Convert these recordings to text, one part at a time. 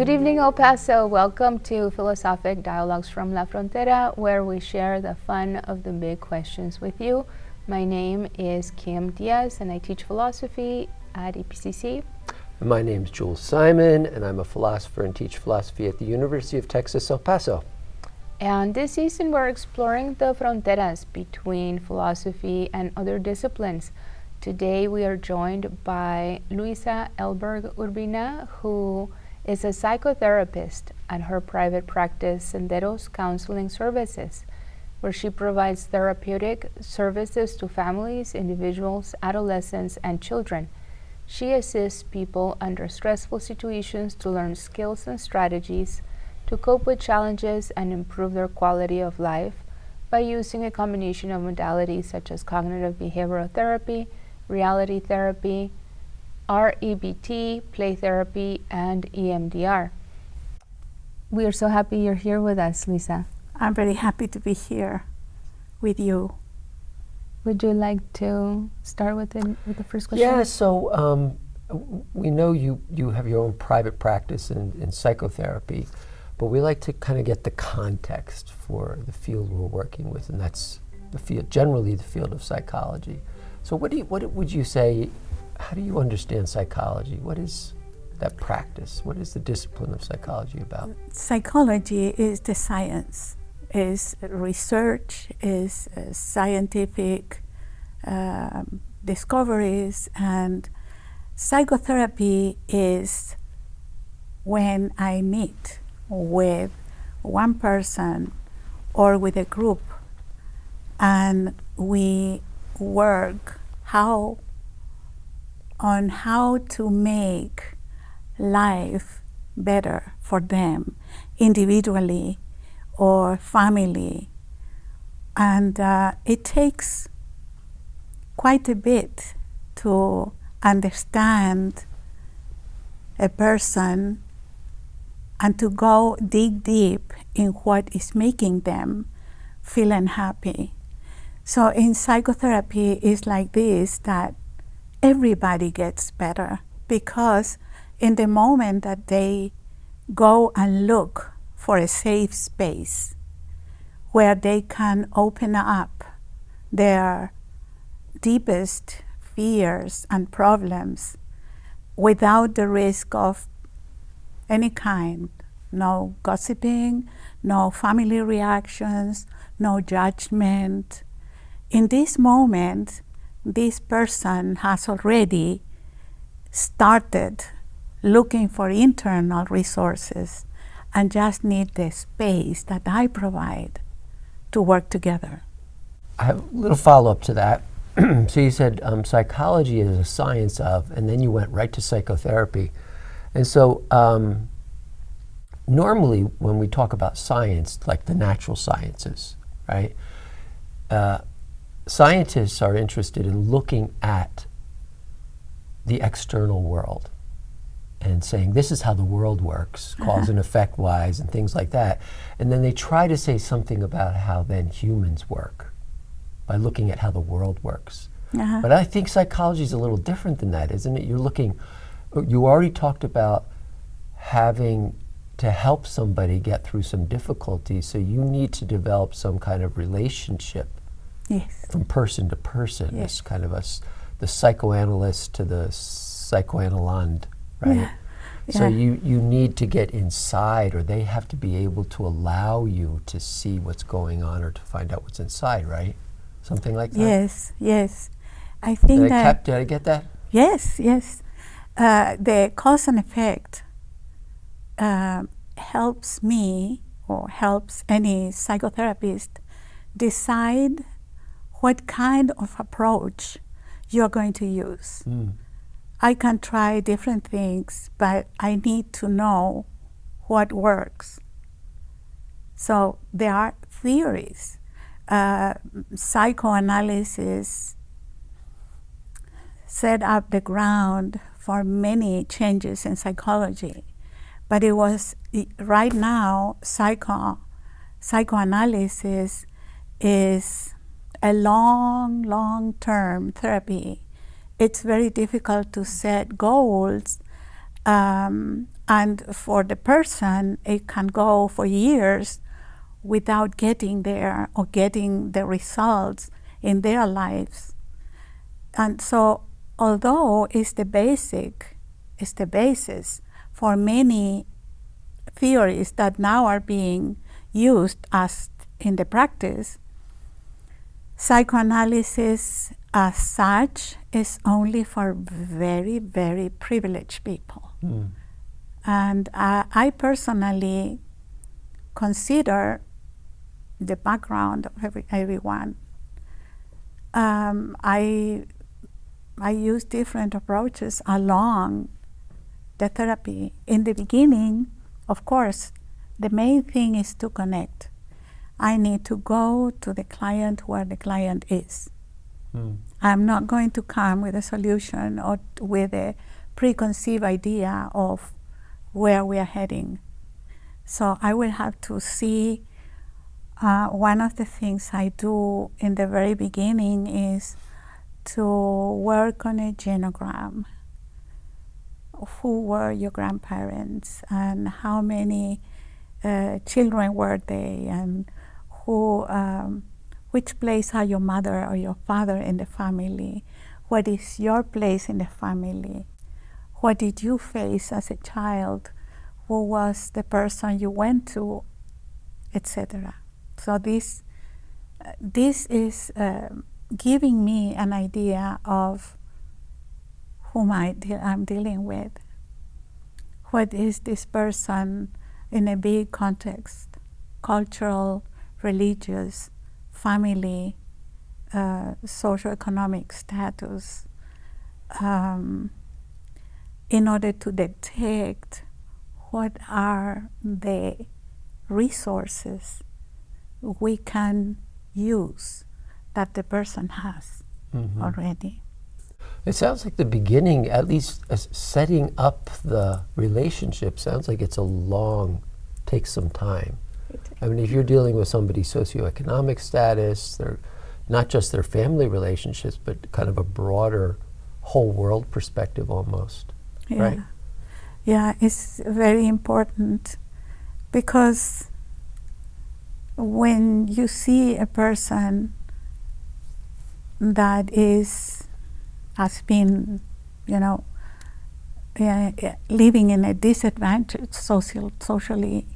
Good evening, El Paso. Welcome to Philosophic Dialogues from La Frontera, where we share the fun of the big questions with you. My name is Kim Diaz, and I teach philosophy at EPCC. My name is Jules Simon, and I'm a philosopher and teach philosophy at the University of Texas, El Paso. And this season, we're exploring the fronteras between philosophy and other disciplines. Today, we are joined by Luisa Elberg-Urbina, who is a psychotherapist at her private practice, Senderos Counseling Services, where she provides therapeutic services to families, individuals, adolescents, and children. She assists people under stressful situations to learn skills and strategies to cope with challenges and improve their quality of life by using a combination of modalities such as cognitive behavioral therapy, reality therapy, REBT, play therapy, and EMDR. We are so happy you're here with us, Luisa. I'm very happy to be here with you. Would you like to start with the first question? Yeah, so we know you have your own private practice in psychotherapy, but we like to kind of get the context for the field we're working with, and that's the field, generally the field of psychology. So what would you say, how do you understand psychology? What is that practice? What is the discipline of psychology about? Psychology is the science, is research, is scientific discoveries, and psychotherapy is when I meet with one person or with a group and we work on how to make life better for them individually or family. And it takes quite a bit to understand a person and to go dig deep in what is making them feel unhappy. So in psychotherapy, it's like this, that everybody gets better, because in the moment that they go and look for a safe space where they can open up their deepest fears and problems without the risk of any kind, no gossiping, no family reactions, no judgment. In this moment, this person has already started looking for internal resources and just need the space that I provide to work together. I have a little follow-up to that. So you said psychology is a science of, and then you went right to psychotherapy. And so normally when we talk about science, like the natural sciences, right? Scientists are interested in looking at the external world and saying, this is how the world works, cause and effect wise, and things like that. And then they try to say something about how then humans work by looking at how the world works. But I think psychology is a little different than that, isn't it? You already talked about having to help somebody get through some difficulties, so you need to develop some kind of relationship. Yes. From person to person. Yes. It's kind of the psychoanalyst to the psychoanalyst, right? Yeah. So you need to get inside, or they have to be able to allow you to see what's going on or to find out what's inside, right? Something like that? Yes. I think Did I get that? Yes. The cause and effect helps me, or helps any psychotherapist, decide what kind of approach you're going to use. I can try different things, but I need to know what works. So there are theories. Psychoanalysis set up the ground for many changes in psychology, but it was right now psychoanalysis is a long-term therapy. It's very difficult to set goals And for the person, it can go for years without getting there or getting the results in their lives. And so, although it's the basis for many theories that now are being used as in the practice, psychoanalysis as such is only for very, very privileged people. And I personally consider the background of everyone. I use different approaches along the therapy. In the beginning, of course, the main thing is to connect. I need to go to the client where the client is. I'm not going to come with a solution or with a preconceived idea of where we are heading. So I will have to see. One of the things I do in the very beginning is to work on a genogram. Who were your grandparents and how many children were they, and which place are your mother or your father in the family? What is your place in the family? What did you face as a child? Who was the person you went to, etc. So this is giving me an idea of whom I'm dealing with. What is this person in a big context, cultural, religious, family, socioeconomic status, in order to detect what are the resources we can use that the person has already. It sounds like the beginning, at least setting up the relationship, sounds like takes some time. I mean, if you're dealing with somebody's socioeconomic status, not just their family relationships, but kind of a broader whole world perspective almost, right? Yeah, it's very important because when you see a person that has been, living in a disadvantage socially,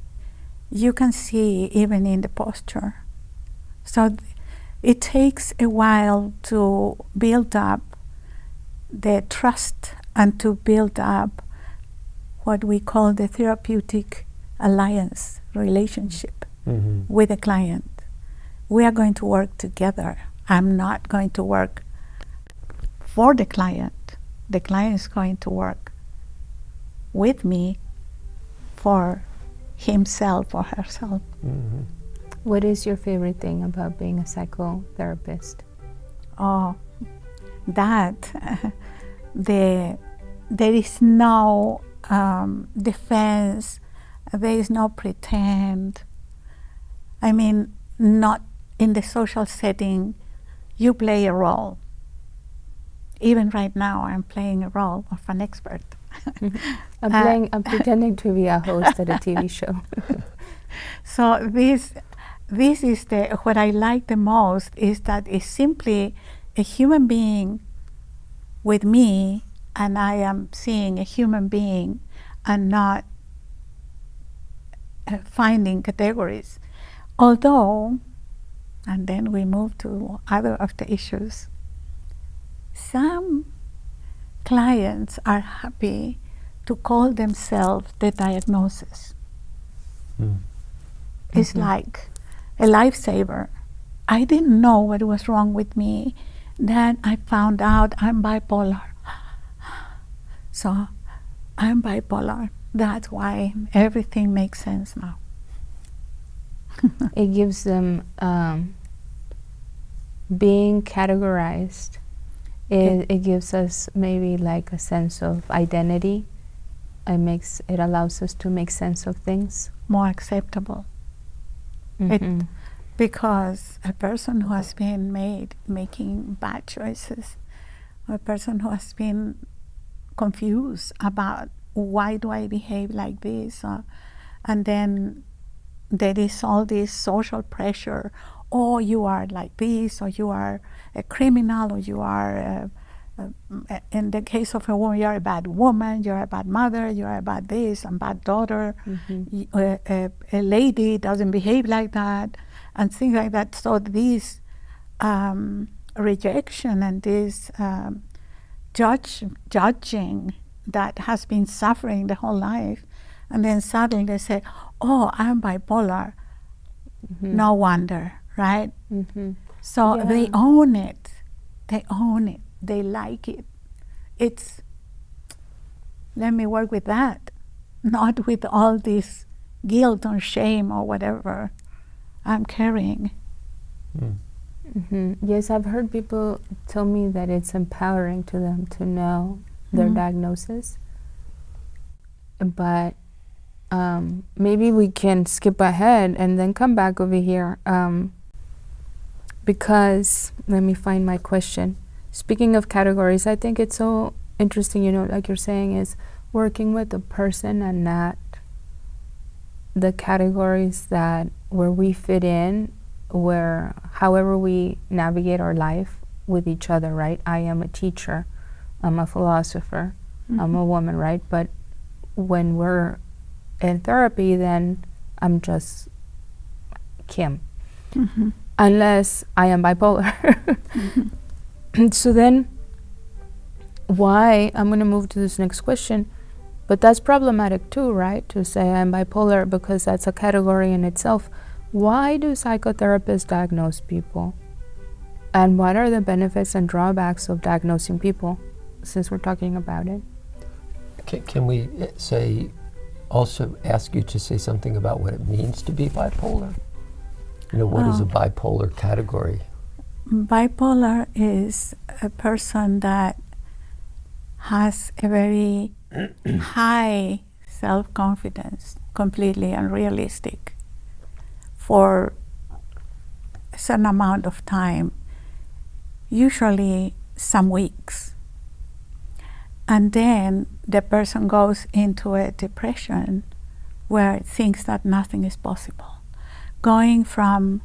you can see even in the posture. So it takes a while to build up the trust and to build up what we call the therapeutic alliance relationship with the client. We are going to work together. I'm not going to work for the client. The client is going to work with me for himself or herself. What is your favorite thing about being a psychotherapist? Oh, that there is no defense, there is no pretend. I mean, not in the social setting, you play a role. Even right now, I'm playing a role of an expert. I'm pretending to be a host at a TV show. So this is what I like the most, is that it's simply a human being with me, and I am seeing a human being and not finding categories. Although, and then we move to other of the issues, some clients are happy to call themselves the diagnosis. It's like a lifesaver. I didn't know what was wrong with me. Then I found out I'm bipolar. So I'm bipolar. That's why everything makes sense now. It gives them being categorized. It gives us maybe like a sense of identity. It allows us to make sense of things. More acceptable. Because a person who has been making bad choices, or a person who has been confused about why do I behave like this? And then there is all this social pressure. Oh, you are like this, or you are a criminal, or you are, in the case of a woman, you're a bad woman, you're a bad mother, you're a bad this, and bad daughter. A lady doesn't behave like that, and things like that. So this rejection and this judging that has been suffering the whole life, and then suddenly they say, oh, I'm bipolar. No wonder, right? So they own it. They own it. They like it. It's, let me work with that, not with all this guilt or shame or whatever I'm carrying. Yes, I've heard people tell me that it's empowering to them to know their diagnosis. But maybe we can skip ahead and then come back over here, because, let me find my question. Speaking of categories, I think it's so interesting, you know, like you're saying, is working with the person and not the categories that where we fit in, where however we navigate our life with each other, right? I am a teacher, I'm a philosopher, I'm a woman, right? But when we're in therapy, then I'm just Kim, unless I am bipolar. So then why, I'm going to move to this next question, but that's problematic too, right? To say I'm bipolar, because that's a category in itself. Why do psychotherapists diagnose people? And what are the benefits and drawbacks of diagnosing people, since we're talking about it? Can we also ask you to say something about what it means to be bipolar? You know, what is a bipolar category? Bipolar is a person that has a very high self-confidence, completely unrealistic, for a certain amount of time, usually some weeks. And then the person goes into a depression where it thinks that nothing is possible. Going from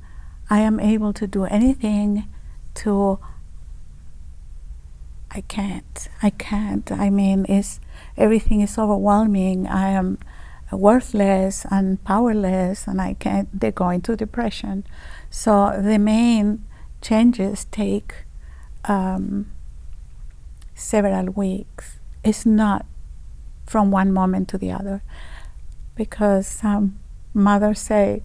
I am able to do anything to I can't. I mean, everything is overwhelming. I am worthless and powerless, and I can't. They go into depression. So the main changes take several weeks. It's not from one moment to the other, because some mothers say,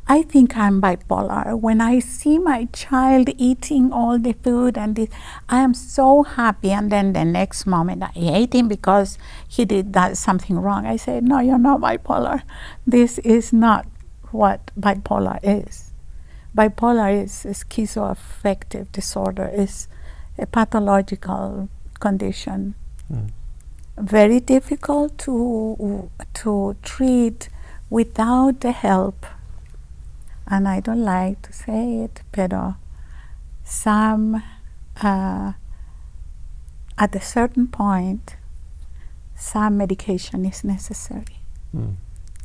I think I'm bipolar. When I see my child eating all the food and I am so happy, and then the next moment I hate him because he did something wrong. I say, no, you're not bipolar. This is not what bipolar is. Bipolar is a schizoaffective disorder. It's a pathological condition. Very difficult to treat without the help. And I don't like to say it, but some, at a certain point, some medication is necessary.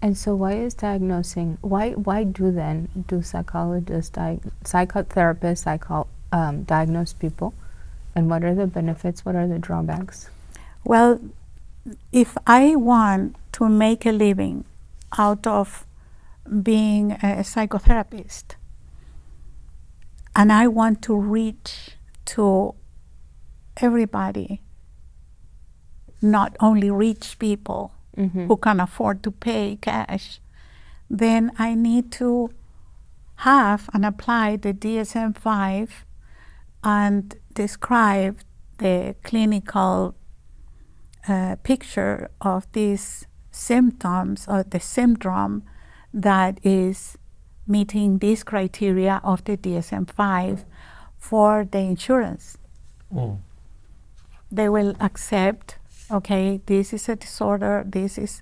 And so why is diagnosing, why do psychologists, psychotherapists diagnose people? And what are the benefits, what are the drawbacks? Well, if I want to make a living out of being a psychotherapist, and I want to reach to everybody, not only rich people who can afford to pay cash, then I need to have and apply the DSM-5 and describe the clinical picture of these symptoms or the syndrome that is meeting these criteria of the DSM-5 for the insurance. They will accept, okay, this is a disorder, this is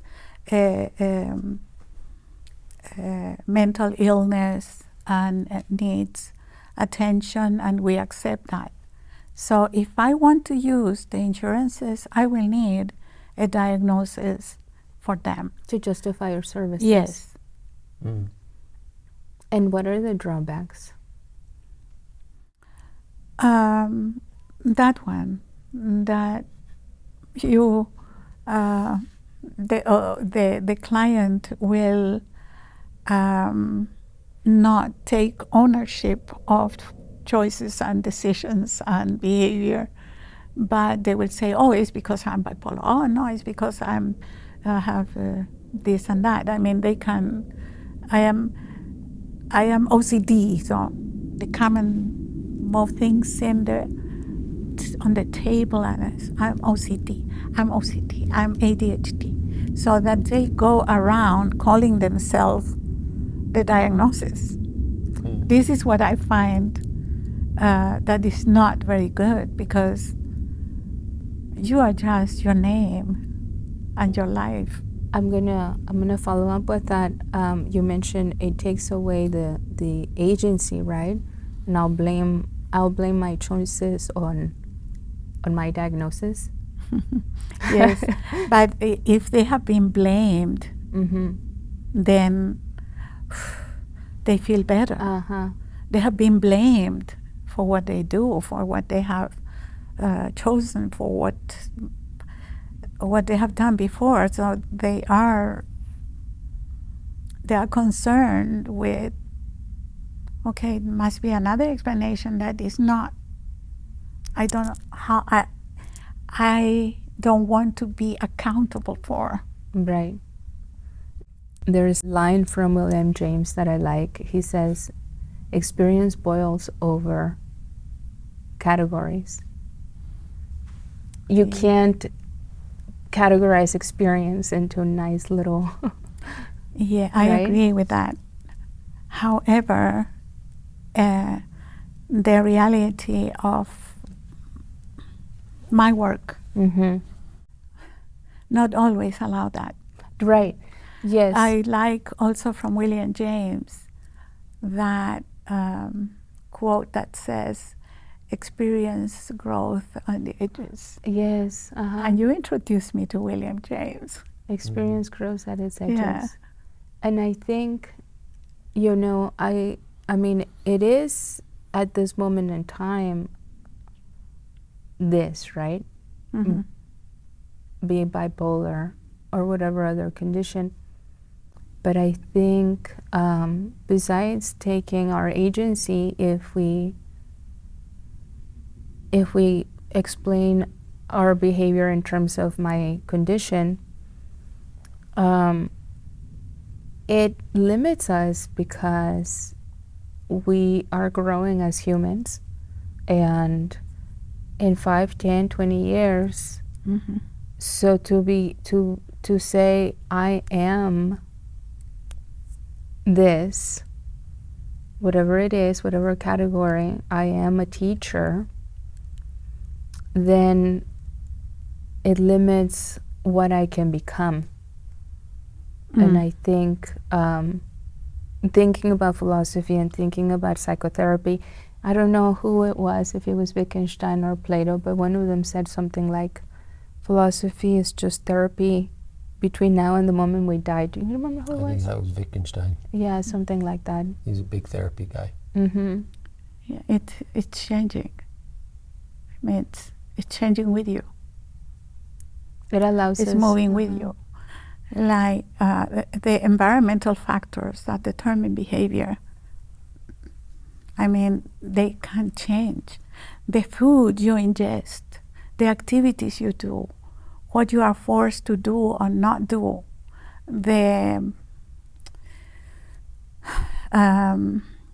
a mental illness and needs attention, and we accept that. So if I want to use the insurances, I will need a diagnosis for them. To justify your services. Yes. And what are the drawbacks? That one, that you, the client will not take ownership of choices and decisions and behavior, but they will say, "Oh, it's because I'm bipolar. Oh, no, it's because I'm have this and that." I mean, they can. I am OCD, so they come and move things on the table, and I'm OCD. I'm ADHD. So that they go around calling themselves the diagnosis. This is what I find that is not very good, because you are just your name and your life. I'm gonna follow up with that. You mentioned it takes away the agency, right? And I'll blame my choices on my diagnosis. Yes, but if they have been blamed, then they feel better. They have been blamed for what they do, for what they have chosen, for what they have done before. So they are concerned with, okay, it must be another explanation that is not, I don't know how, I don't want to be accountable for. Right. There's a line from William James that I like. He says, "Experience boils over categories." You can't categorize experience into nice little Yeah, I right? agree with that. However, the reality of my work not always allow that. Right. Yes. I like also from William James that quote that says, "Experience growth on the edges." Yes. And you introduced me to William James. Experience grows at its edges. Yeah. And I think, I mean, it is at this moment in time, this, right? Be it bipolar or whatever other condition. But I think besides taking our agency, if we explain our behavior in terms of my condition, it limits us because we are growing as humans, and in 5, 10, 20 years, so to say I am this, whatever it is, whatever category, I am a teacher, then it limits what I can become. And I think thinking about philosophy and thinking about psychotherapy, I don't know who it was, if it was Wittgenstein or Plato, but one of them said something like, philosophy is just therapy between now and the moment we die. Do you remember who it was? I think that was Wittgenstein. Yeah, something like that. He's a big therapy guy. Yeah, it's changing. I mean, it's changing with you. It allows us. It's moving with you. Like the environmental factors that determine behavior, I mean, they can change. The food you ingest, the activities you do, what you are forced to do or not do, the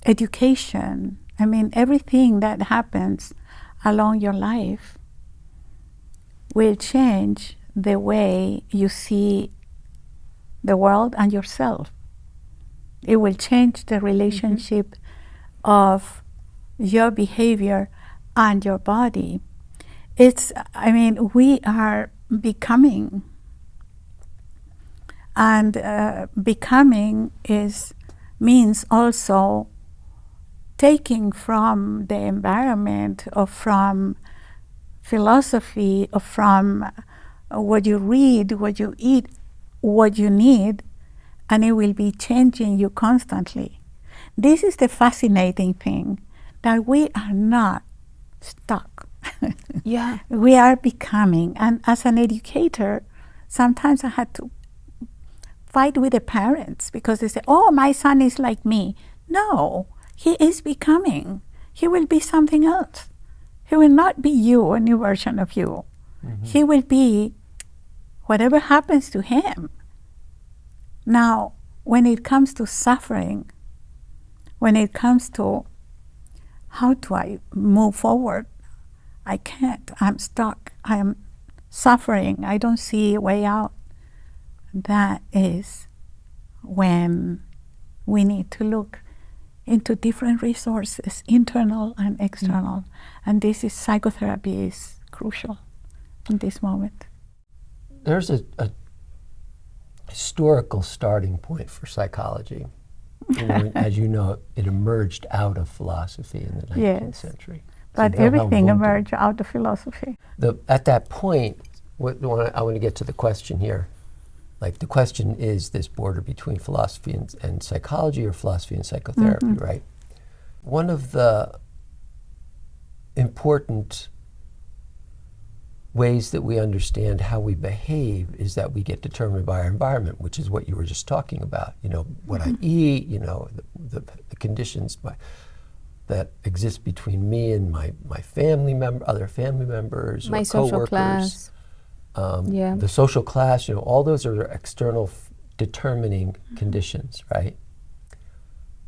education, I mean, everything that happens along your life will change the way you see the world and yourself. It will change the relationship of your behavior and your body. We are becoming, and becoming means also taking from the environment or from philosophy or from what you read, what you eat, what you need, and it will be changing you constantly. This is the fascinating thing, that we are not stuck. Yeah. We are becoming. And as an educator, sometimes I had to fight with the parents because they say, oh, my son is like me. No, he is becoming. He will be something else. He will not be you, a new version of you. Mm-hmm. He will be whatever happens to him. Now, when it comes to suffering, when it comes to how do I move forward, I can't. I'm stuck. I am suffering. I don't see a way out. That is when we need to look into different resources, internal and external. And this is psychotherapy is crucial in this moment. There's a historical starting point for psychology. You know, as you know, it emerged out of philosophy in the 19th century. But everything emerged out of philosophy. At that point, I want to get to the question here. Like, the question is this border between philosophy and psychology, or philosophy and psychotherapy, mm-hmm. right? One of the important ways that we understand how we behave is that we get determined by our environment, which is what you were just talking about. You know, what mm-hmm. I eat, you know, the conditions that exist between me and my family other family members, my or social coworkers. Class. The social class, you know, all those are external determining mm-hmm. conditions, right?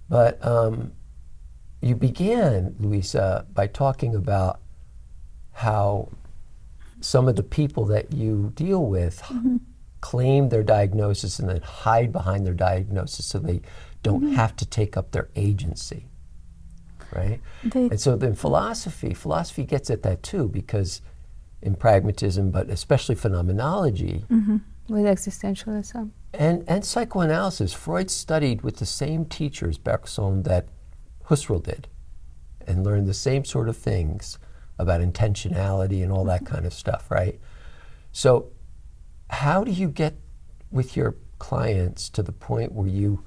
But you began, Luisa, by talking about how some of the people that you deal with mm-hmm. claim their diagnosis and then hide behind their diagnosis so they don't mm-hmm. have to take up their agency, right? And so then philosophy gets at that too, because in pragmatism, but especially phenomenology. Mm-hmm. With existentialism. And psychoanalysis, Freud studied with the same teachers, Bergson, that Husserl did, and learned the same sort of things about intentionality and all that kind of stuff, right? So how do you get with your clients to the point where you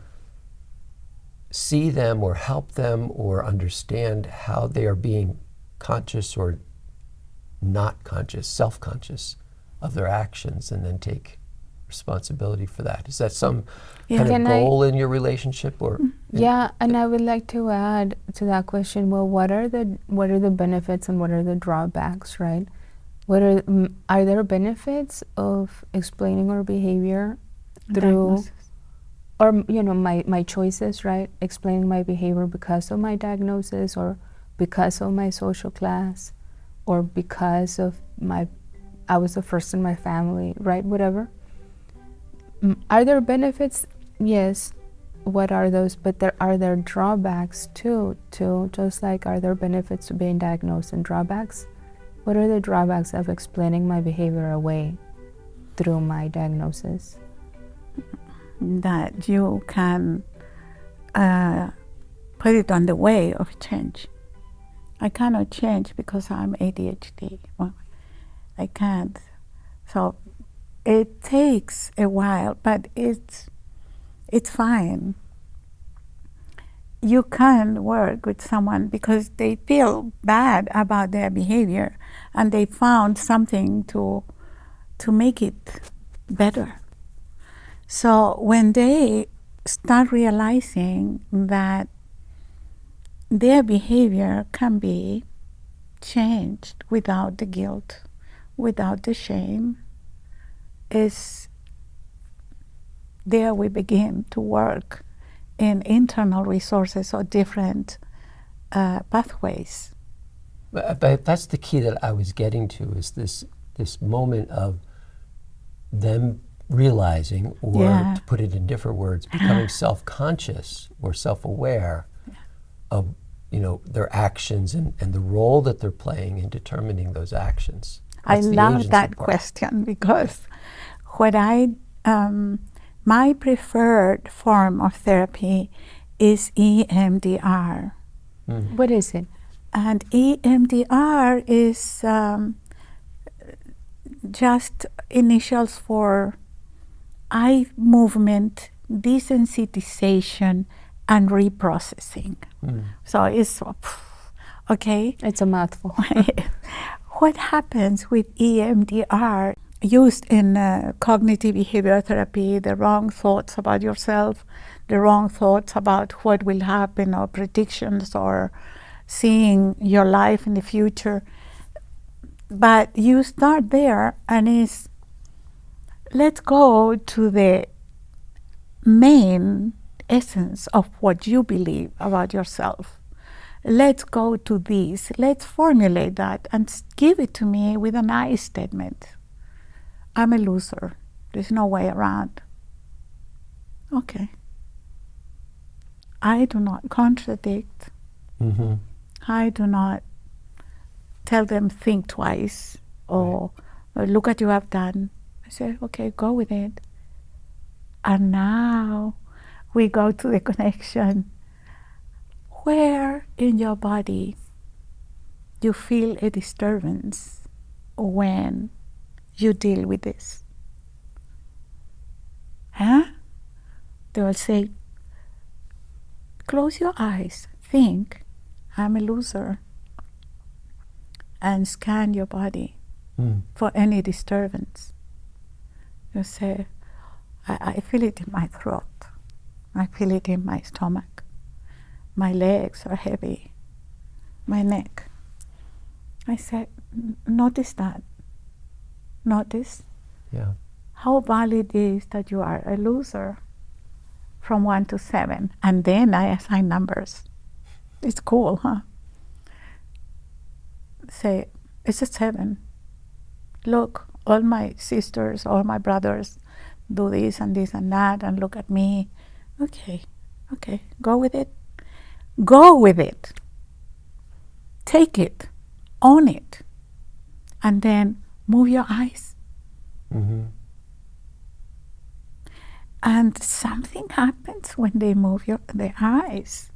see them or help them or understand how they are being conscious or not conscious, self-conscious of their actions, and then take responsibility for that? Is that some kind of goal in your relationship, or? Yeah, and I would like to add to that question. Well, what are the benefits and what are the drawbacks, right? Are there benefits of explaining our behavior through, or you know, my choices, right? Explaining my behavior because of my diagnosis, or because of my social class, or because of I was the first in my family, right? Whatever. Are there benefits? Yes. What are those? But are there drawbacks too? Just like, are there benefits to being diagnosed and drawbacks? What are the drawbacks of explaining my behavior away through my diagnosis? That you can put it on the way of change. I cannot change because I'm ADHD. Well, I can't. So it takes a while, but it's fine. You can work with someone because they feel bad about their behavior and they found something to make it better. So when they start realizing that their behavior can be changed without the guilt, without the shame, is there we begin to work in internal resources or different pathways. But that's the key that I was getting to, is this moment of them realizing, or to put it in different words, becoming self-conscious or self-aware of, you know, their actions and the role that they're playing in determining those actions. That's I love that question, because what my preferred form of therapy is EMDR. What is it? And EMDR is just initials for eye movement, desensitization, and reprocessing. So it's okay. It's a mouthful. What happens with EMDR used in cognitive behavioral therapy, the wrong thoughts about yourself, the wrong thoughts about what will happen, or predictions, or seeing your life in the future. But you start there, and let's go to the main essence of what you believe about yourself. Let's go to this. Let's formulate that and give it to me with an I statement. I'm a loser. There's no way around. Okay. I do not contradict. I do not tell them think twice or look at you have done. I say, okay, go with it. And now we go to the connection. Where in your body you feel a disturbance when you deal with this? They will say, close your eyes, think, I'm a loser, and scan your body for any disturbance. You say, I feel it in my throat. I feel it in my stomach. My legs are heavy. My neck. I said, notice that. Notice how valid it is that you are a loser from 1 to 7. And then I assign numbers. It's cool, huh? Say, it's a 7. Look, all my sisters, all my brothers do this and this and that, and look at me. Okay, go with it. Go with it. Take it. Own it. And then move your eyes. And something happens when they move their eyes.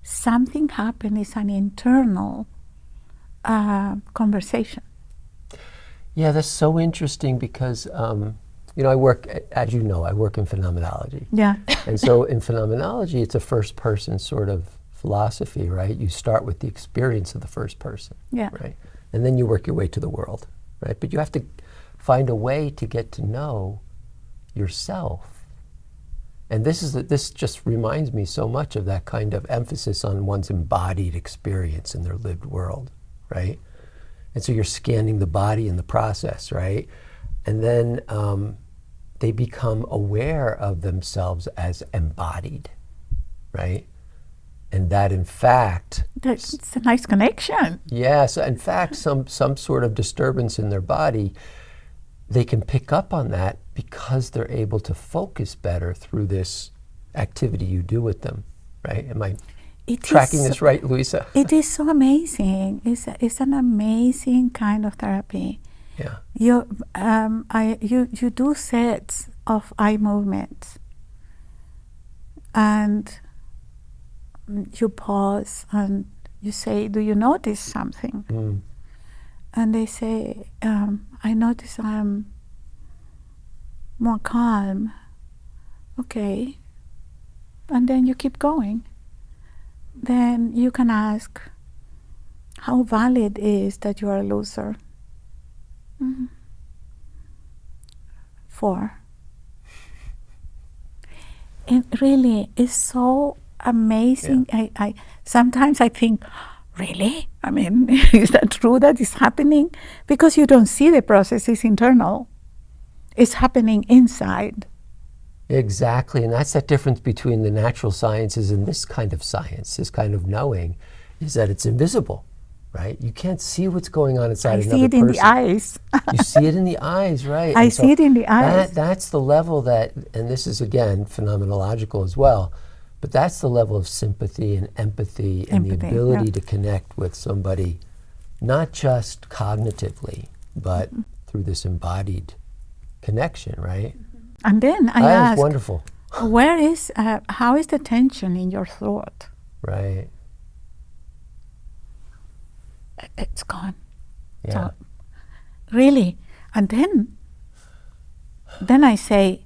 Something happens. It's an internal conversation. Yeah, that's so interesting because, I work, as you know, I work in phenomenology. Yeah. And so in phenomenology, it's a first-person sort of philosophy, right? You start with the experience of the first person, right? And then you work your way to the world, right? But you have to find a way to get to know yourself. And this just reminds me so much of that kind of emphasis on one's embodied experience in their lived world, right? And so you're scanning the body in the process, right? And then they become aware of themselves as embodied, right? And that in fact... It's a nice connection. Yeah, so in fact, some sort of disturbance in their body, they can pick up on that because they're able to focus better through this activity you do with them, right? Am I tracking this right, Luisa? It is so amazing. It's an amazing kind of therapy. Yeah. You do sets of eye movements, and you pause and you say, do you notice something? And they say, I notice I'm more calm. Okay. And then you keep going. Then you can ask, how valid is that you are a loser? 4. It really is so amazing. Yeah. I sometimes I think, really? I mean, is that true that is happening? Because you don't see the process, it's internal. It's happening inside. Exactly, and that's that difference between the natural sciences and this kind of science, this kind of knowing, is that it's invisible, right? You can't see what's going on inside another person. I see it in the eyes. You see it in the eyes, right? I see it in the eyes. That's the level that, and this is again phenomenological as well, but that's the level of sympathy and empathy and the ability to connect with somebody, not just cognitively, but through this embodied connection, right? And then I ask, that's wonderful. How is the tension in your throat? Right. It's gone. Yeah. So, really, And then I say,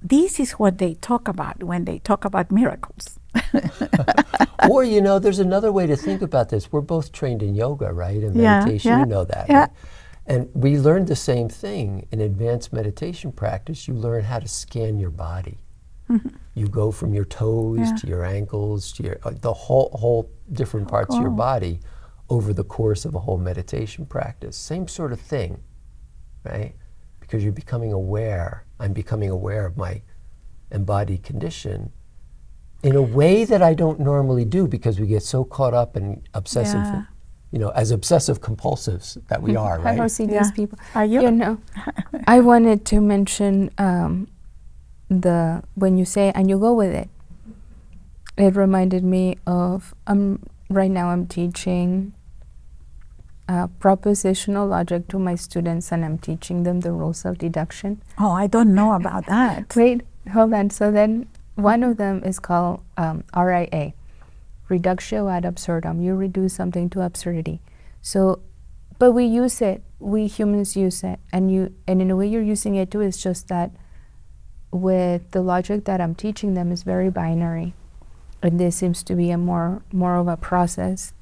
this is what they talk about when they talk about miracles. Or, there's another way to think about this. We're both trained in yoga, right? And Yeah, meditation, yeah, you know that, yeah. right? And we learned the same thing in advanced meditation practice. You learn how to scan your body. You go from your toes Yeah. to your ankles to your the whole different parts of your cool. body over the course of a whole meditation practice. Same sort of thing, right? Because you're becoming aware. I'm becoming aware of my embodied condition in a way that I don't normally do because we get so caught up in obsessive, Yeah. as obsessive compulsives that we are, I right? don't see Yeah. these people. Are you? I wanted to mention when you say and you go with it. It reminded me of right now I'm teaching propositional logic to my students, and I'm teaching them the rules of deduction. Oh, I don't know about that. Wait, hold on. So then one of them is called RIA, reductio ad absurdum. You reduce something to absurdity. So, but we use it. We humans use it, and in a way you're using it too. It's just that with the logic that I'm teaching them is very binary, and this seems to be a more of a process.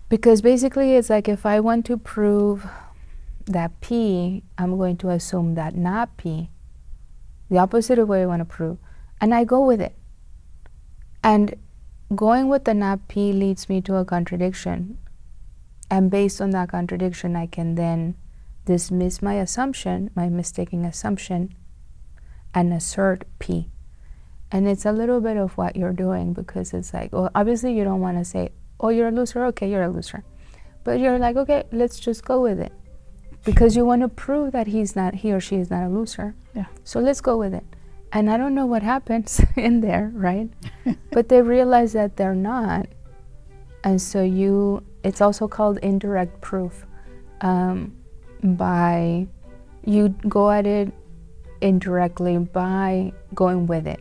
Because basically it's like if I want to prove that P, I'm going to assume that not P, the opposite of what I want to prove, and I go with it. And going with the not P leads me to a contradiction. And based on that contradiction, I can then dismiss my assumption, my mistaken assumption, and assert P. And it's a little bit of what you're doing, because it's like, well, obviously you don't want to say, oh, you're a loser, okay, you're a loser. But you're like, okay, let's just go with it. Because you want to prove that he or she is not a loser. Yeah. So let's go with it. And I don't know what happens in there, right? But they realize that they're not. And so it's also called indirect proof. By you go at it indirectly by going with it.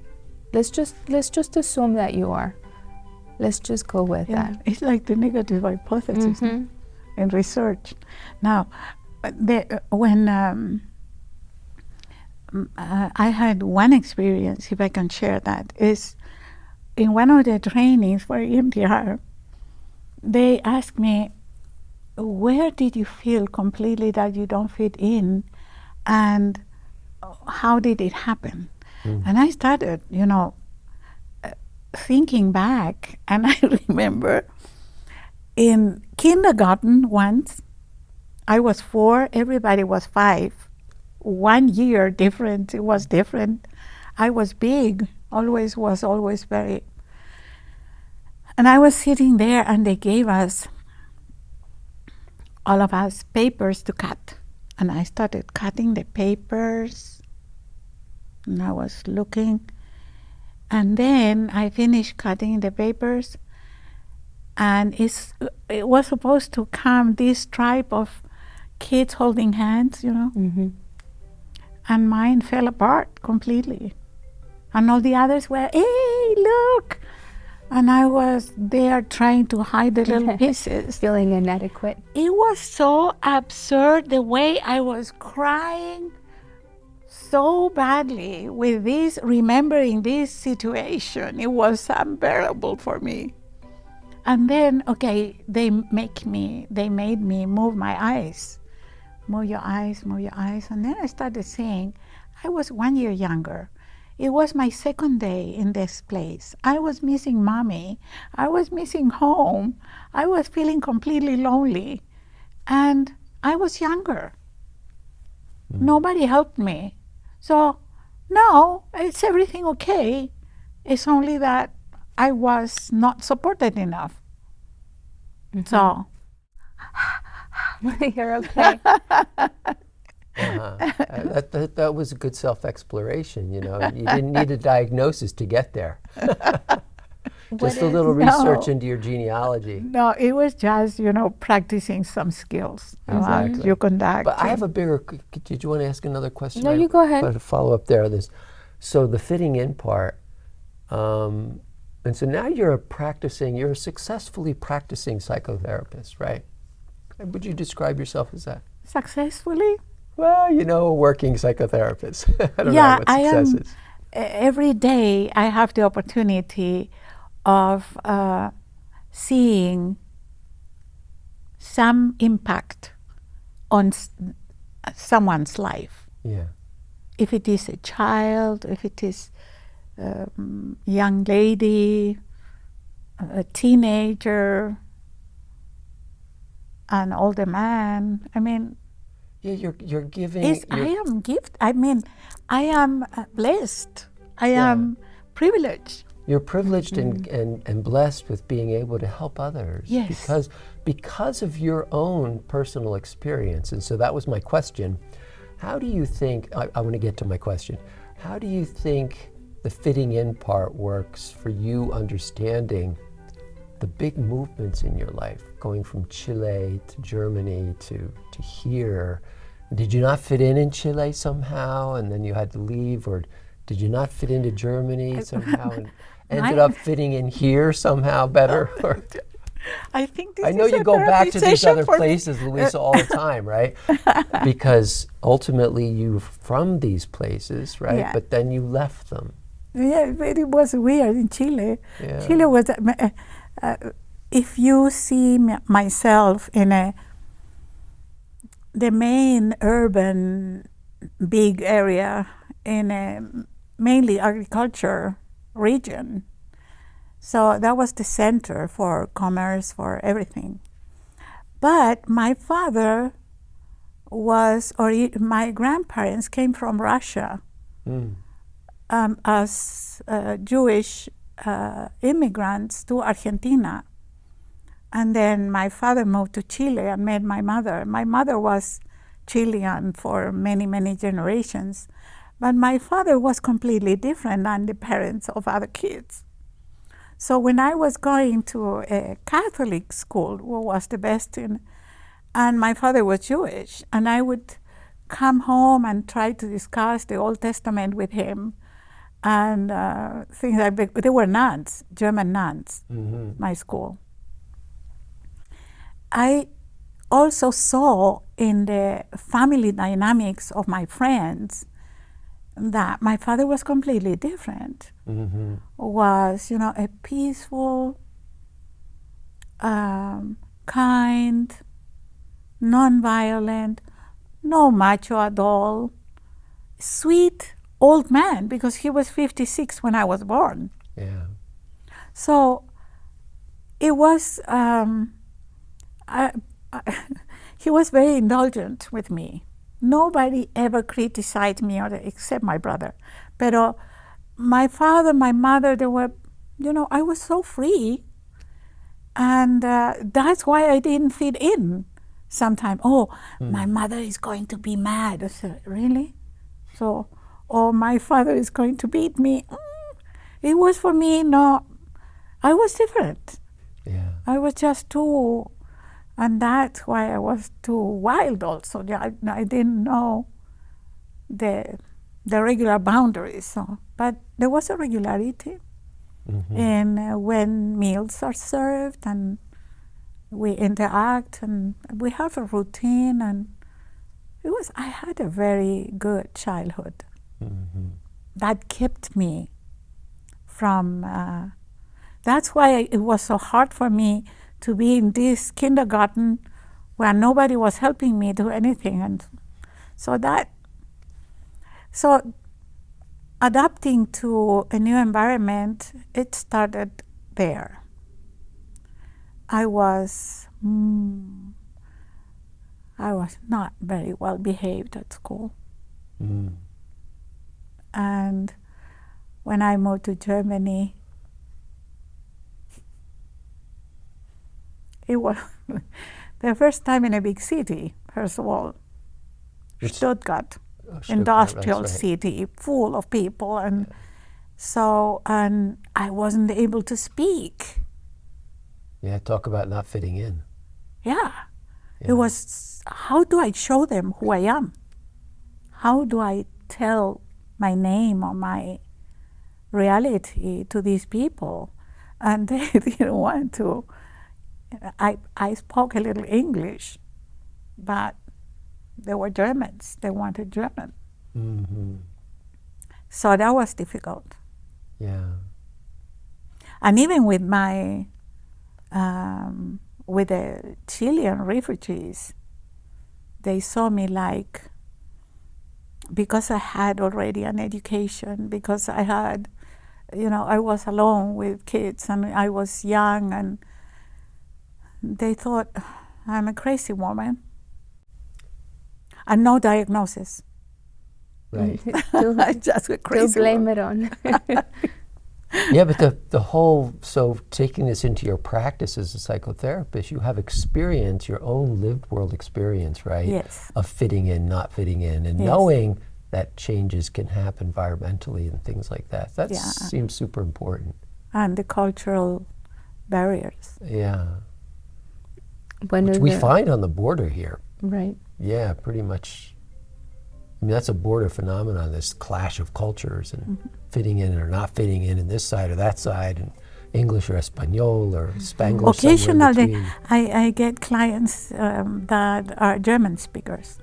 Let's just assume that you are. Let's just go with Yeah, that. it's like the negative hypothesis in research. Now, when I had one experience, if I can share that, is in one of the trainings for EMDR, they asked me, where did you feel completely that you don't fit in, and how did it happen? And I started, thinking back, and I remember in kindergarten once, I was 4, everybody was 5. 1 year different, it was different. I was big, was always very. And I was sitting there, and they gave us, all of us, papers to cut. And I started cutting the papers, and I was looking. And then I finished cutting the papers, and it was supposed to come this tribe of kids holding hands, and mine fell apart completely. And all the others were, hey, look! And I was there trying to hide the little pieces. Feeling inadequate. It was so absurd, the way I was crying so badly with this, remembering this situation. It was unbearable for me. And then, okay, they made me move my eyes. Move your eyes, move your eyes. And then I started saying, I was 1 year younger. It was my second day in this place. I was missing mommy. I was missing home. I was feeling completely lonely. And I was younger. Nobody helped me. So, no, it's everything okay. It's only that I was not supported enough. So. You're okay. That was a good self-exploration, You didn't need a diagnosis to get there. Just a little research into your genealogy. No, it was just, practicing some skills. Exactly. You conduct. But I have a bigger, did you want to ask another question? No, you go ahead. To follow up there on this. So the fitting in part, and so now you're a successfully practicing psychotherapist, right? Would you describe yourself as that? successfully. Well, you know, a working psychotherapist. I don't know Yeah, what I success am. is. Every day I have the opportunity of seeing some impact on someone's life. Yeah. If it is a child, if it is young lady, a teenager, an older man. I mean, Yeah, you're giving. I am I am blessed. I am privileged. You're privileged and blessed with being able to help others. Yes. Because of your own personal experience. And so that was my question. How do you think, I want to get to my question, how do you think the fitting in part works for you understanding the big movements in your life, going from Chile to Germany to here? Did you not fit in Chile somehow and then you had to leave, or did you not fit into Germany somehow and ended up fitting in here somehow better? I think this I know is you a go back to these therapy other session places, Luisa, all the time, right? Because ultimately you're from these places, right? Yeah. But then you left them. Yeah, but it was weird in Chile. Yeah. Chile was, if you see myself in the main urban big area in a mainly agriculture region. So that was the center for commerce, for everything. But my father was, or my grandparents came from Russia as Jewish immigrants to Argentina. And then my father moved to Chile and met my mother. My mother was Chilean for many, many generations. But my father was completely different than the parents of other kids. So when I was going to a Catholic school, who was the best in, and my father was Jewish, and I would come home and try to discuss the Old Testament with him, and things like that. They were nuns, German nuns, my school. I also saw in the family dynamics of my friends that my father was completely different. Was, a peaceful, kind, non-violent, no macho at all, sweet old man, because he was 56 when I was born. Yeah. So it was, he was very indulgent with me. Nobody ever criticized me except my brother. But my father, my mother, they were, I was so free. And that's why I didn't fit in sometimes. My mother is going to be mad. I said, really? So, my father is going to beat me. It was for me, no, I was different. Yeah. I was just too, and that's why I was too wild also. I didn't know the regular boundaries. So, but there was a regularity. And when meals are served and we interact and we have a routine, and I had a very good childhood that kept me from, that's why it was so hard for me to be in this kindergarten where nobody was helping me do anything. And so adapting to a new environment, it started there. I was not very well behaved at school. And when I moved to Germany, it was the first time in a big city, first of all, Stuttgart. Industrial city, full of people, and and I wasn't able to speak. Yeah, talk about not fitting in. Yeah. It was, how do I show them who I am? How do I tell my name or my reality to these people? And they didn't want to. I spoke a little English, but They were Germans. They wanted German. Mm-hmm. So that was difficult. Yeah. And even with with the Chilean refugees, they saw me like, because I had already an education, because I had, I was alone with kids and I was young, and they thought I'm a crazy woman. And no diagnosis. Right. Just a crazy To blame woman. it on. Yeah, but the whole, so taking this into your practice as a psychotherapist, you have experience, your own lived world experience, right? Yes. Of fitting in, not fitting in, and Yes. knowing that changes can happen environmentally and things like that. That Yeah. seems super important. And the cultural barriers. Yeah. One Which of we the- find on the border here. Right. Yeah, pretty much. I mean, that's a border phenomenon, this clash of cultures and fitting in or not fitting in this side or that side, and English or Espanol or Spanglish. Occasionally, somewhere in between. I get clients that are German speakers.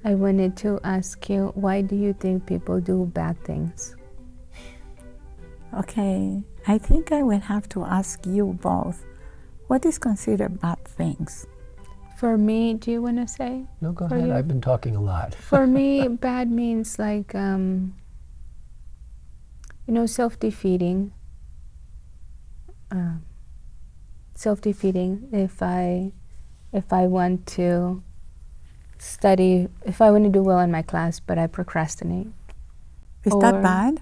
I wanted to ask you, why do you think people do bad things? Okay, I think I will have to ask you both. What is considered bad things? For me, do you want to say? No, go For ahead. you? I've been talking a lot. For me, bad means like, self-defeating. Self-defeating. If I want to study, if I want to do well in my class, but I procrastinate. Is that Or- bad?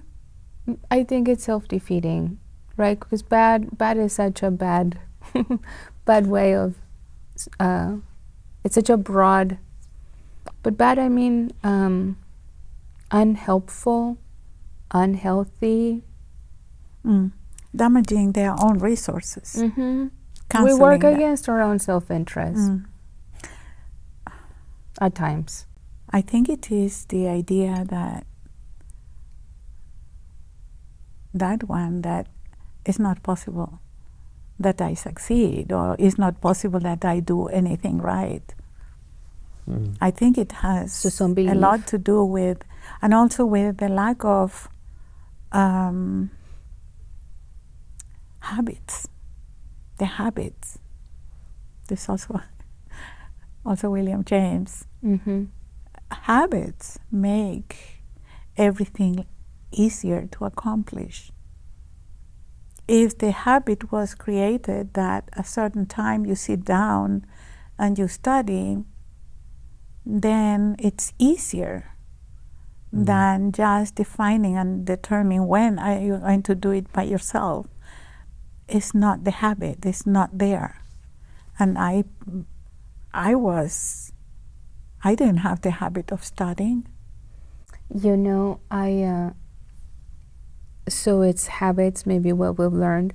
I think it's self-defeating, right? Because bad is such a bad, bad way of, it's such a broad, but bad I mean unhelpful, unhealthy. Damaging their own resources. Mm-hmm. We Canceling work that. against our own self-interest at times. I think it is the idea that it's not possible that I succeed, or it's not possible that I do anything right. I think it has So some a belief. lot to do with, and also with the lack of habits. The habits. There's also William James. Mm-hmm. Habits make everything easier to accomplish. If the habit was created that a certain time you sit down and you study, then it's easier than just defining and determining when are you going to do it by yourself. It's not the habit, it's not there. And I didn't have the habit of studying. So it's habits, maybe what we've learned.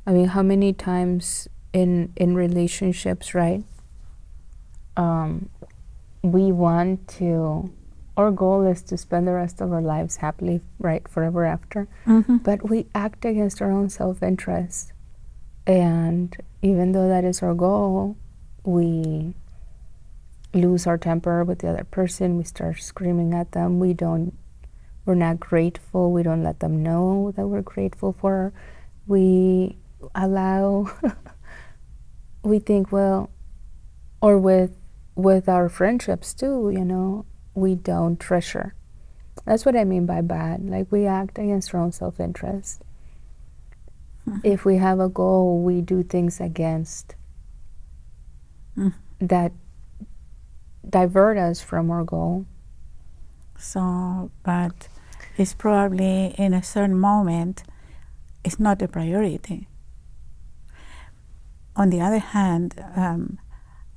I mean, how many times in relationships, right? We want to, our goal is to spend the rest of our lives happily, right, forever after. But we act against our own self-interest. And even though that is our goal, we lose our temper with the other person. We start screaming at them. We're not grateful. We don't let them know that we're grateful for. We allow, we think, well, or with our friendships too, we don't treasure. That's what I mean by bad. Like, we act against our own self-interest. If we have a goal, we do things against that divert us from our goal. So, but it's probably in a certain moment, it's not a priority. On the other hand,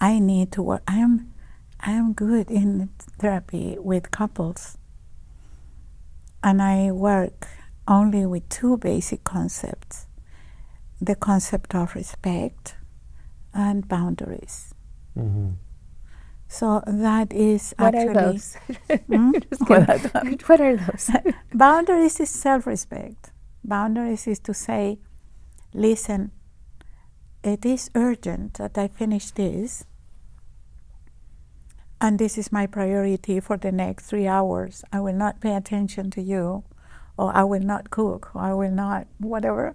I need to work. I am good in therapy with couples, and I work only with two basic concepts: the concept of respect and boundaries. So that is What actually. are those? Just What kidding. are those? What are those? Boundaries is self-respect. Boundaries is to say, listen, it is urgent that I finish this. and this is my priority for the next 3 hours. I will not pay attention to you, or I will not cook, or I will not whatever,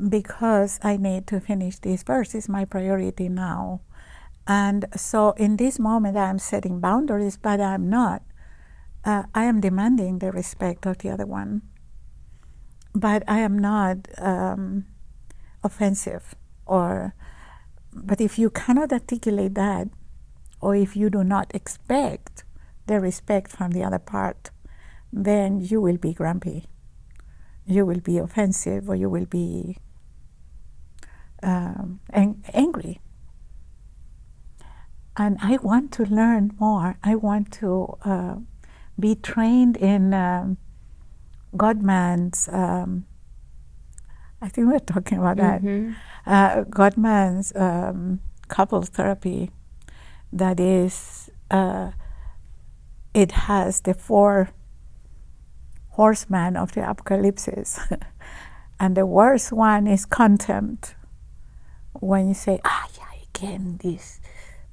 because I need to finish this verse. It's my priority now. And so in this moment, I'm setting boundaries, but I'm not. I am demanding the respect of the other one, but I am not offensive. But if you cannot articulate that, or if you do not expect the respect from the other part, then you will be grumpy. You will be offensive, or you will be angry. And I want to learn more. I want to be trained in Gottman's, I think we're talking about that, Gottman's couples therapy. That is, it has the 4 horsemen of the apocalypse. And the worst one is contempt. When you say, yeah, again, this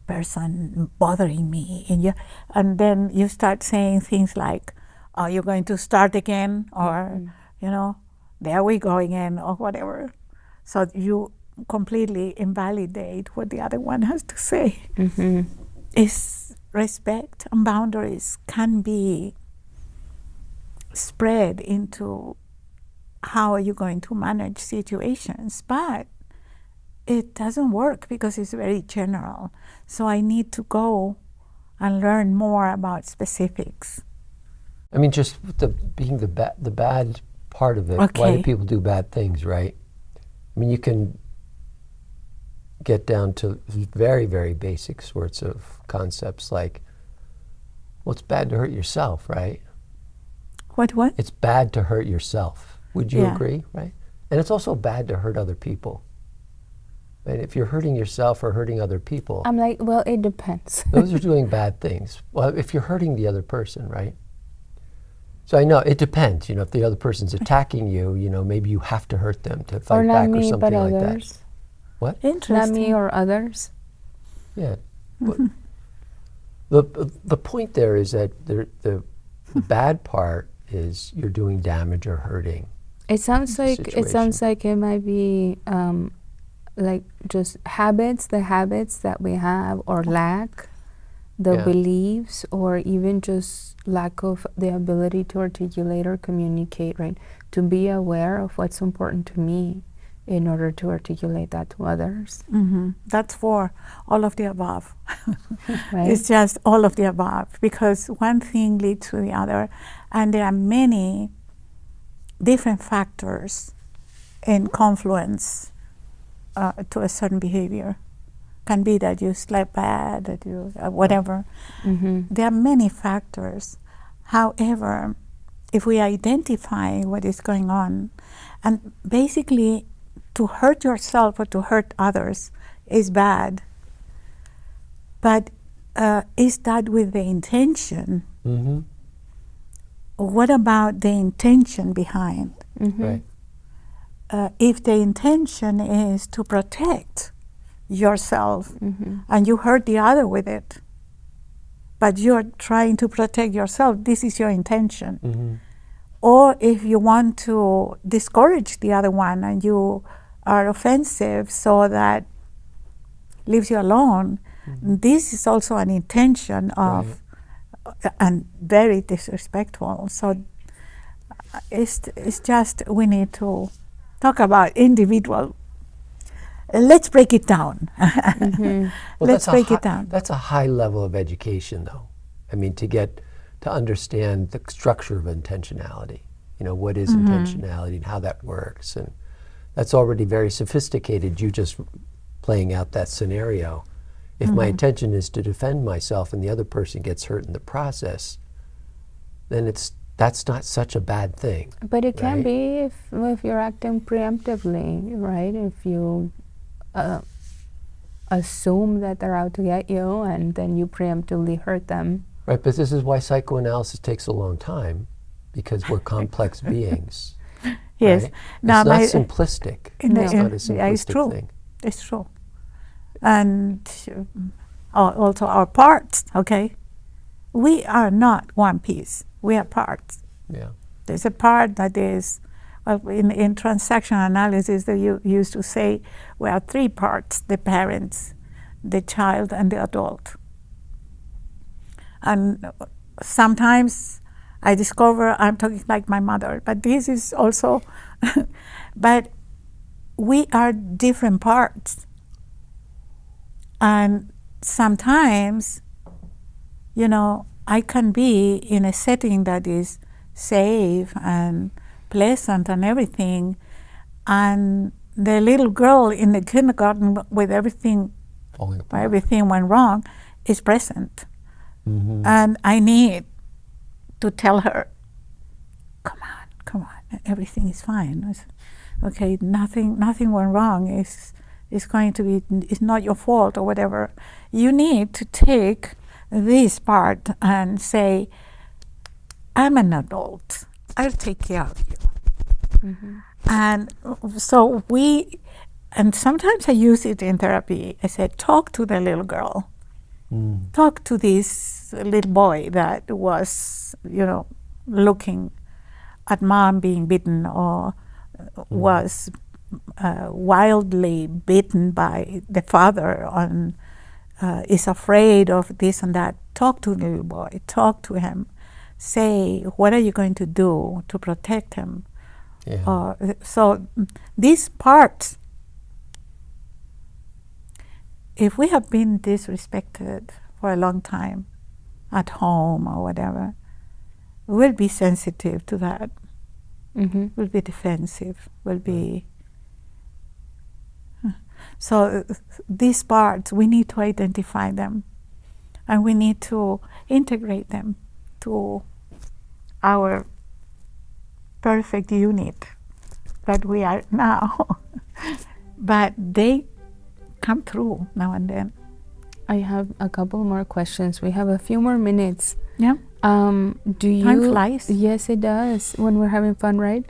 person bothering me. And then you start saying things like, are you going to start again? Or, there we go again, or whatever. So you completely invalidate what the other one has to say. Is respect and boundaries can be spread into how are you going to manage situations, but it doesn't work because it's very general. So I need to go and learn more about specifics. I mean, just being the bad part of it. Okay. Why do people do bad things, right? I mean, you can get down to very, very basic sorts of concepts like, well, it's bad to hurt yourself, right? What? It's bad to hurt yourself. Would you Yeah. agree, right? And it's also bad to hurt other people. And if you're hurting yourself or hurting other people, I'm like, well, it depends. those are doing bad things. Well, if you're hurting the other person, right? So I know it depends. If the other person's attacking you, maybe you have to hurt them to fight Or not back or me, something but like others. that. What? Interesting. Not me or others. Yeah. But the point there is that the bad part is you're doing damage or hurting. It sounds like it might be like just habits, the habits that we have or lack, the Yeah. beliefs, or even just lack of the ability to articulate or communicate, right? To be aware of what's important to me in order to articulate that to others. That's for all of the above. Right? It's just all of the above, because one thing leads to the other, and there are many different factors in confluence to a certain behavior. Can be that you slept bad, that you whatever. There are many factors. However, if we identify what is going on, and basically to hurt yourself or to hurt others is bad, but is that with the intention? What about the intention behind? Right. If the intention is to protect yourself and you hurt the other with it, but you're trying to protect yourself, this is your intention. Or if you want to discourage the other one and you are offensive so that leaves you alone, this is also an intention of and very disrespectful. So it's just we need to talk about individual. Let's break it down. Well, Let's break it down. That's a high level of education, though. I mean, to understand the structure of intentionality. What is intentionality and how that works, and that's already very sophisticated. You just playing out that scenario. If my intention is to defend myself and the other person gets hurt in the process, then that's not such a bad thing. But it can right? be if you're acting preemptively, right? If you assume that they're out to get you and then you preemptively hurt them. Right, but this is why psychoanalysis takes a long time, because we're complex beings. Yes. Right? Now, it's not simplistic. It's not a simplistic it's true. thing. It's true. And also our parts, okay? We are not one piece. We are parts. Yeah. There's a part that is, well, in transaction analysis, they used to say we are three parts: the parents, the child, and the adult. And sometimes I discover I'm talking like my mother, but this is also, but we are different parts. And sometimes, you know, I can be in a setting that is safe and pleasant and everything, and the little girl in the kindergarten with everything went wrong is present. Mm-hmm. And I need to tell her, come on, everything is fine. Okay, nothing went wrong. It's going to be, it's not your fault or whatever. You need to take this part and say, I'm an adult. I'll take care of you. Mm-hmm. And so and sometimes I use it in therapy. I said, talk to the little girl. Talk to this little boy that was, you know, looking at mom being beaten or was wildly beaten by the father and is afraid of this and that. Talk to the little boy. Talk to him. Say, what are you going to do to protect him? Yeah. So these parts, if we have been disrespected for a long time at home or whatever, we'll be sensitive to that. Mm-hmm. We'll be defensive. We'll be... So these parts, we need to identify them, and we need to integrate them to our perfect unit that we are now. But they come through now and then. I have a couple more questions. We have a few more minutes. Yeah. Do you? Time flies. Yes, it does when we're having fun, right?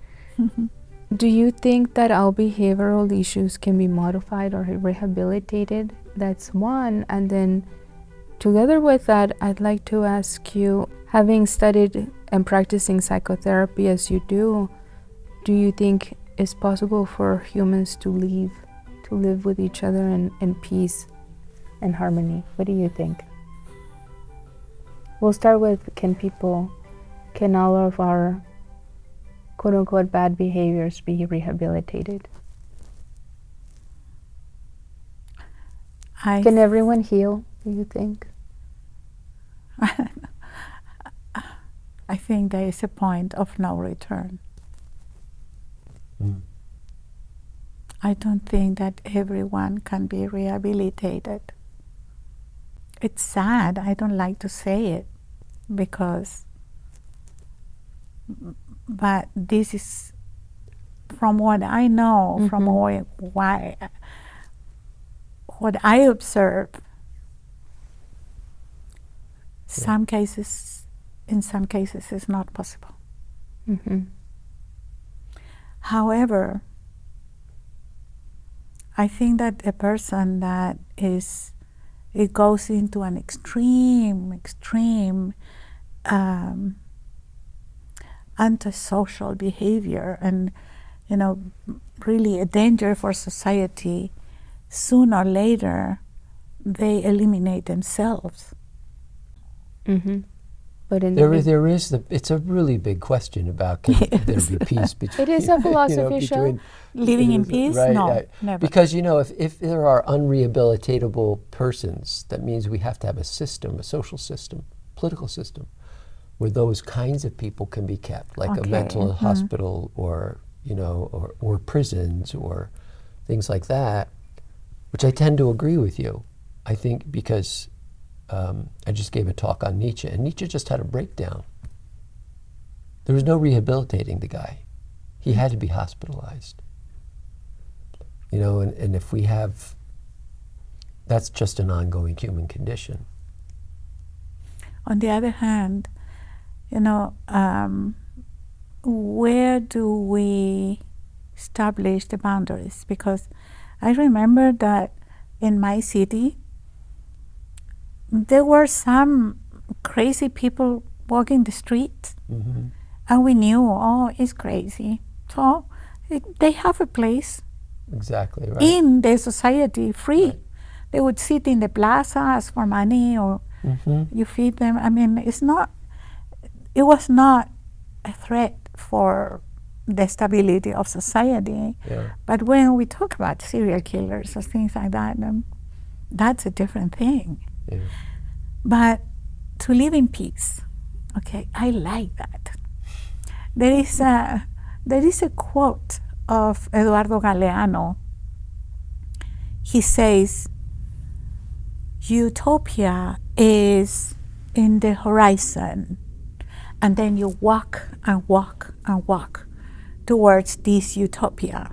Do you think that all behavioral issues can be modified or rehabilitated? That's one. And then together with that, I'd like to ask you, having studied and practicing psychotherapy as you do you think it's possible for humans to live with each other in peace and harmony? What do you think? We'll start with, can all of our quote-unquote bad behaviors be rehabilitated? Can everyone heal, do you think? I think there is a point of no return. I don't think that everyone can be rehabilitated. It's sad. I don't like to say it but this is from what I know, from what I observe. In some cases it's not possible. Mm-hmm. However, I think that a person that it goes into an extreme antisocial behavior and, you know, really a danger for society, sooner or later they eliminate themselves. Mm-hmm. But it's a really big question about can there be peace between. It is a philosophy show. Living in peace? Right, no, never. Because, you know, if there are unrehabilitatable persons, that means we have to have a system, a social system, political system, where those kinds of people can be kept, like a mental hospital or, you know, or prisons or things like that, which I tend to agree with you. I think because I just gave a talk on Nietzsche, and Nietzsche just had a breakdown. There was no rehabilitating the guy. He had to be hospitalized. You know, and if we have, that's just an ongoing human condition. On the other hand, you know, where do we establish the boundaries? Because I remember that in my city, there were some crazy people walking the street, and we knew, oh, it's crazy. So they have a place Exactly right. in the society, free. They would sit in the plaza, ask for money, or you feed them. I mean, it was not a threat for the stability of society. Yeah. But when we talk about serial killers or things like that, that's a different thing. Yeah. But to live in peace, okay, I like that. There is a quote of Eduardo Galeano. He says, utopia is in the horizon, and then you walk and walk and walk towards this utopia.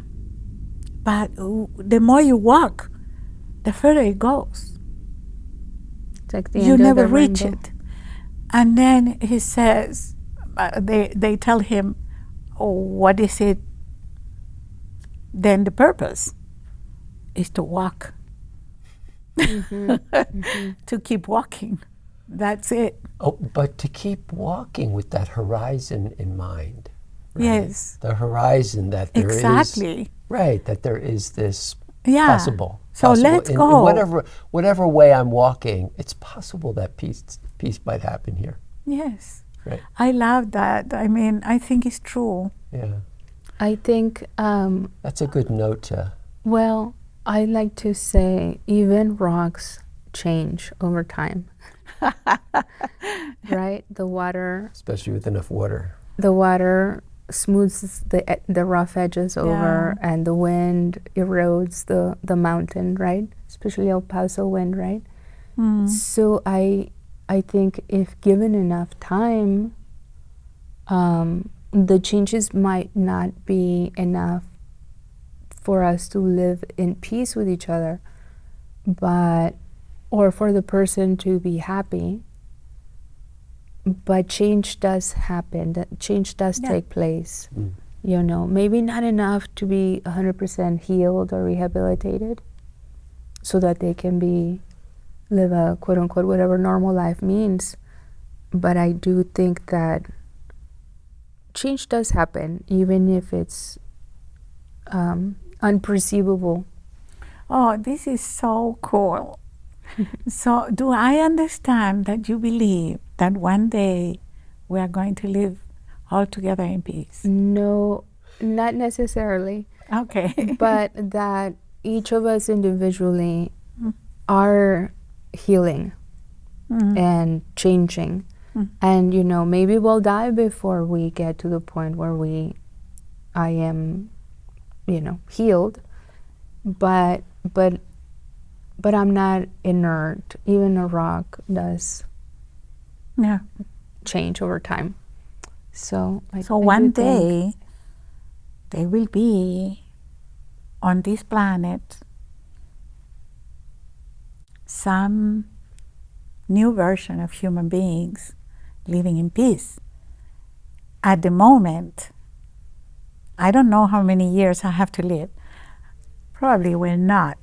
But the more you walk, the further it goes. It's like the You end of never the reach rainbow. it. And then he says, they tell him, oh, what is it? Then the purpose is to walk, to keep walking. That's it. Oh, but to keep walking with that horizon in mind. Right? Yes. The horizon that there is. Exactly. Right, that there is this Yeah. possible. So possible let's in go. whatever way I'm walking, it's possible that peace might happen here. Yes. Right. I love that. I mean, I think it's true. Yeah. I think, That's a good note to. well, I like to say even rocks change over time. Right? The water Especially with enough water. smooths the rough edges over, and the wind erodes the mountain, right? Especially El Paso wind, right? So I think if given enough time, the changes might not be enough for us to live in peace with each other, or for the person to be happy. But change does happen. That change does take place. You know, maybe not enough to be 100% healed or rehabilitated, so that they can live a quote unquote whatever normal life means. But I do think that change does happen, even if it's unperceivable. Oh, this is so cool. So do I understand that you believe that one day we are going to live all together in peace? No, not necessarily. Okay. But that each of us individually are healing and changing. And, you know, maybe we'll die before we get to the point where I am, you know, healed. But I'm not inert. Even a rock does Yeah. change over time. So I So do one think- day there will be on this planet some new version of human beings living in peace. At the moment, I don't know how many years I have to live. Probably will not.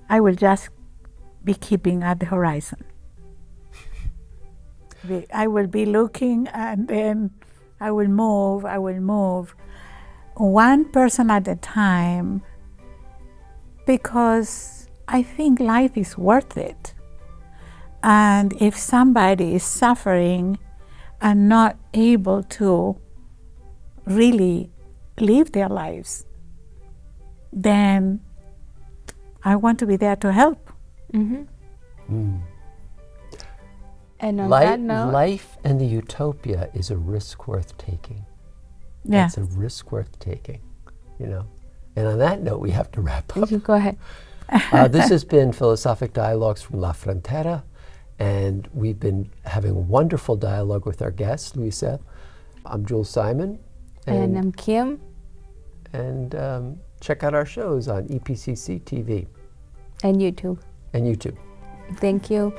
I will just be keeping at the horizon. I will be looking, and then I will move, one person at a time, because I think life is worth it. And if somebody is suffering and not able to really live their lives, then I want to be there to help. And on that note, Life and the utopia is a risk worth taking. Yeah. It's a risk worth taking, you know. And on that note, we have to wrap up. you go ahead. This has been Philosophic Dialogues from La Frontera, and we've been having a wonderful dialogue with our guest, Luisa. I'm Jules Simon. And I'm Kim. And check out our shows on EPCC TV And YouTube. and YouTube. Thank you.